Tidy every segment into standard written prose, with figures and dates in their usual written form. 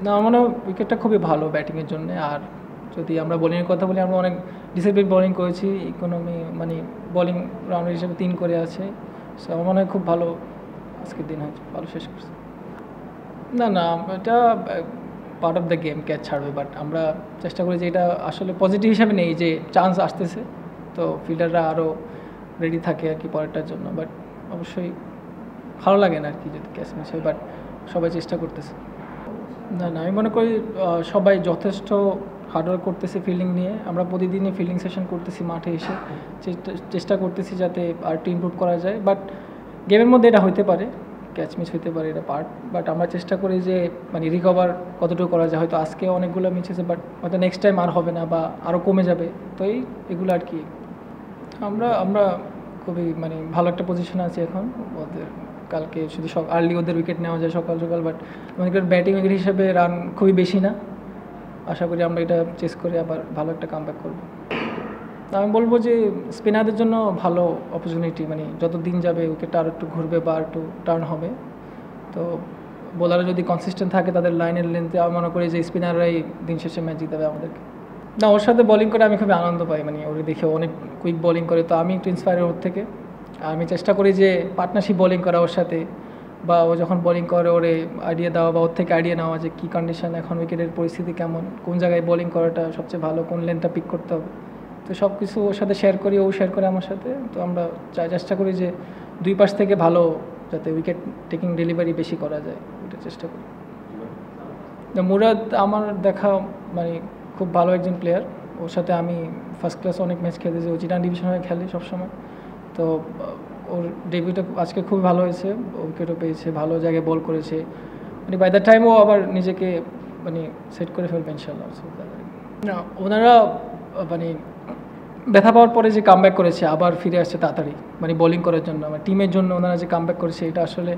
না, আমার মনে হয় উইকেটটা খুবই ভালো ব্যাটিংয়ের জন্য। আর যদি আমরা বোলিংয়ের কথা বলি, আমরা অনেক ডিসিপ্লিন বোলিং করেছি। ইকোনমি মানে বোলিং রাউন্ডার হিসেবে 3 করে আছে। সো আমার মনে হয় খুব ভালো আজকের দিন হয়েছে, ভালো শেষ করছে। না, না, এটা part of the game, catch ছাড়বে। বাট আমরা চেষ্টা করি যে এটা আসলে পজিটিভ হিসাবে নেই যে চান্স আসতেছে, তো ফিল্ডাররা আরও রেডি থাকে আর কি পরেরটার জন্য। বাট অবশ্যই ভালো লাগে না আর কি যদি ক্যাচ মিস হয়, বাট সবাই চেষ্টা করতেছে। না, না, আমি মনে করি সবাই যথেষ্ট হার্ডওয়ার্ক করতেছে ফিল্ডিং নিয়ে। আমরা প্রতিদিনই ফিল্ডিং সেশন করতেছি মাঠে এসে, চেষ্টা করতেছি যাতে আরেকটু ইমপ্রুভ করা যায়। বাট গেমের মধ্যে এটা হইতে পারে, ক্যাচ মিস হইতে পারে, এটা পার্ট। বাট আমরা চেষ্টা করি যে মানে রিকভার কতটুকু করা যায়। হয়তো আজকে অনেকগুলো মিস হয়েছে, বাট হয়তো নেক্সট টাইম আর হবে না বা আরও কমে যাবে। তো এগুলো আর কি। আমরা আমরা খুবই মানে ভালো একটা পজিশনে আছি এখন। ওদের কালকে শুধু আর্লি ওদের উইকেট নেওয়া যায় সকাল সকাল, বাট আমাদের ব্যাটিং উইকেট হিসেবে রান খুবই বেশি না। আশা করি আমরা এটা চেস করে আবার ভালো একটা কামব্যাক করবো। আমি বলবো যে স্পিনারদের জন্য ভালো অপরচুনিটি, মানে যত দিন যাবে উইকেটটা আরও একটু ঘুরবে বা একটু টার্ন হবে। তো বোলাররা যদি কনসিস্টেন্ট থাকে তাদের লাইনের লেন্থে, আমি মনে করি যে স্পিনাররাই দিন শেষে ম্যাচ জিতাবে আমাদেরকে। না, ওর সাথে বোলিং করে আমি খুবই আনন্দ পাই, মানে ওরে দেখে অনেক কুইক বোলিং করে, তো আমি একটু ইন্সপায়ার ওর থেকে। আর আমি চেষ্টা করি যে পার্টনারশিপ বোলিং করা ওর সাথে, বা ও যখন বোলিং করে ওরে আইডিয়া দেওয়া বা ওর থেকে আইডিয়া নেওয়া যে কী কন্ডিশন এখন, উইকেটের পরিস্থিতি কেমন, কোন জায়গায় বোলিং করাটা সবচেয়ে ভালো, কোন লেনটা পিক করতে হবে। তো সব কিছু ওর সাথে শেয়ার করি, ও শেয়ার করে আমার সাথে। তো আমরা চেষ্টা করি যে দুই পাশ থেকে ভালো যাতে উইকেট টেকিং ডেলিভারি বেশি করা যায়, ওটা চেষ্টা করি। মুরাদ আমার দেখা মানে খুব ভালো একজন প্লেয়ার। ওর সাথে আমি ফার্স্ট ক্লাস অনেক ম্যাচ খেলেছি, ও চিটাং ডিভিশন হয়ে খেলে সবসময়। তো ওর ডেবিউটা আজকে খুবই ভালো হয়েছে, উইকেটও পেয়েছে, ভালো জায়গায় বল করেছে। মানে বাই দ্য টাইম ও আবার নিজেকে মানে সেট করে ফেলবে ইনশাল্লাহ। না, ওনারা মানে ব্যথা পাওয়ার পরে যে কামব্যাক করেছে, আবার ফিরে আসছে তাড়াতাড়ি মানে বোলিং করার জন্য, মানে টিমের জন্য ওনারা যে কামব্যাক করেছে, এটা আসলে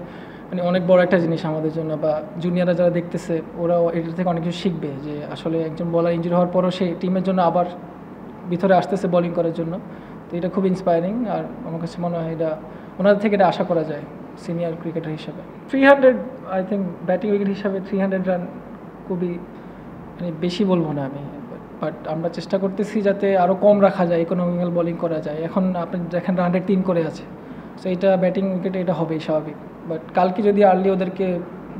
মানে অনেক বড় একটা জিনিস আমাদের জন্য। বা জুনিয়ররা যারা দেখতেছে ওরাও এটার থেকে অনেক কিছু শিখবে যে আসলে একজন বলার ইনজুরি হওয়ার পরও সে টিমের জন্য আবার ভিতরে আসতেছে বোলিং করার জন্য। তো এটা খুব ইন্সপায়ারিং। আর আমার কাছে মনে হয় এটা ওনাদের থেকে এটা আশা করা যায় সিনিয়র ক্রিকেটার হিসাবে। 300 আই থিঙ্ক ব্যাটিং উইকেট হিসাবে 300 রান খুবই মানে বেশি বলবো না আমি। বাট আমরা চেষ্টা করতেছি যাতে আরও কম রাখা যায়, ইকোনমিক্যাল বোলিং করা যায়। এখন আপনি দেখেন 103 করে আছে, সো এটা ব্যাটিং উইকেটে এটা হবেই স্বাভাবিক। বাট কালকে যদি আর্লি ওদেরকে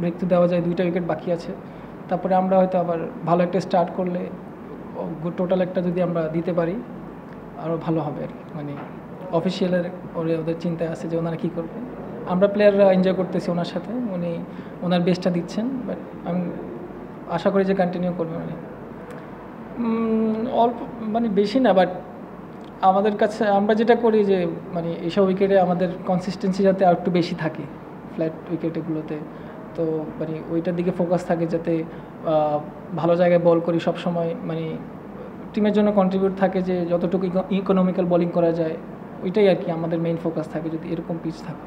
ব্রেক থ্রু দেওয়া যায়, 2টা উইকেট বাকি আছে, তারপরে আমরা হয়তো আবার ভালো একটা স্টার্ট করলে টোটাল একটা যদি আমরা দিতে পারি আরও ভালো হবে আর কি। মানে অফিসিয়ালের ওদের চিন্তায় আছে যে ওনারা কী করবে। আমরা প্লেয়াররা এনজয় করতেছি ওনার সাথে, উনি ওনার বেস্টটা দিচ্ছেন। বাট আমি আশা করি যে কন্টিনিউ করবে উনি। অল্প মানে বেশি না, বাট আমাদের কাছে আমরা যেটা করি যে মানে এইসব উইকেটে আমাদের কনসিস্টেন্সি যাতে আর একটু বেশি থাকে ফ্ল্যাট উইকেটগুলোতে। তো মানে ওইটার দিকে ফোকাস থাকে যাতে ভালো জায়গায় বল করি সব সময়, মানে টিমের জন্য কন্ট্রিবিউট থাকে যে যতটুকু ইকোনমিক্যাল বোলিং করা যায়, ওইটাই আর কি আমাদের মেইন ফোকাস থাকে যদি এরকম পিচ থাকে।